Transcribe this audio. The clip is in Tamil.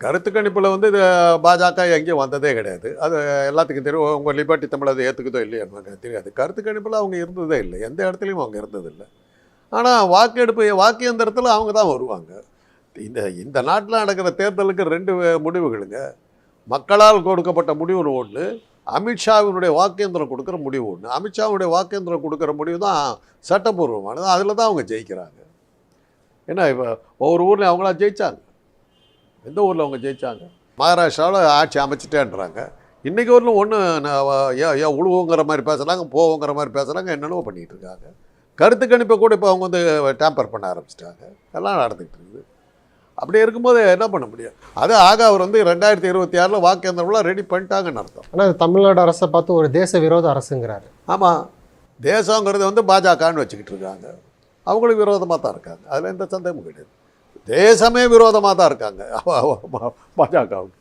கருத்து கணிப்பில் வந்து இது பாஜக எங்கேயும் வந்ததே கிடையாது. அது எல்லாத்துக்கும் தெரியும். உங்கள் லிபர்ட்டி தமிழ் அதை ஏற்றுக்குதோ இல்லையோ எனக்கு தெரியாது. கருத்து கணிப்பில் அவங்க இருந்ததே இல்லை. எந்த இடத்துலையும் அவங்க இருந்ததில்லை. ஆனால் வாக்கு எந்திரத்தில் அவங்க தான் வருவாங்க. இந்த நாட்டில் நடக்கிற தேர்தலுக்கு 2 முடிவுகளுங்க. மக்களால் கொடுக்கப்பட்ட முடிவுன்னு ஒன்று, அமித்ஷாவினுடைய வாக்கேந்திரம் கொடுக்குற முடிவு ஒன்று. அமித்ஷாவுடைய வாக்கேந்திரம் கொடுக்குற முடிவு தான் சட்டப்பூர்வமானது. அதில் தான் அவங்க ஜெயிக்கிறாங்க. ஏன்னா இப்போ ஒவ்வொரு ஊர்லேயும் அவங்களா ஜெயித்தாங்க. எந்த ஊரில் அவங்க ஜெயித்தாங்க? மகாராஷ்டிராவில் ஆட்சி அமைச்சிட்டேன்றாங்க. இன்றைக்கி ஊரில் ஒன்று உழுவுங்கிற மாதிரி பேசுகிறாங்க, போவோங்கிற மாதிரி பேசுகிறாங்க, என்னென்னவோ பண்ணிகிட்டு இருக்காங்க. கருத்து கணிப்பை கூட இப்போ அவங்க வந்து டேம்பர் பண்ண ஆரம்பிச்சிட்டாங்க. எல்லாம் நடந்துக்கிட்டு இருக்குது. அப்படி இருக்கும்போது என்ன பண்ண முடியும்? அது அவர் வந்து 2026 வாக்கேந்திரம்லாம் ரெடி பண்ணிட்டாங்கன்னு அர்த்தம். ஆனால் தமிழ்நாடு அரசை பார்த்து ஒரு தேச விரோத அரசுங்கிறாரு. ஆமாம், தேசங்கிறது வந்து பாஜகன்னு வச்சுக்கிட்டு இருக்காங்க. அவங்களுக்கு விரோதமாக தான் இருக்காங்க. அதில் எந்த சந்தேகமும் கிடையாது. தேசமே விரோதமாக தான் இருக்காங்க பாஜகவுக்கு.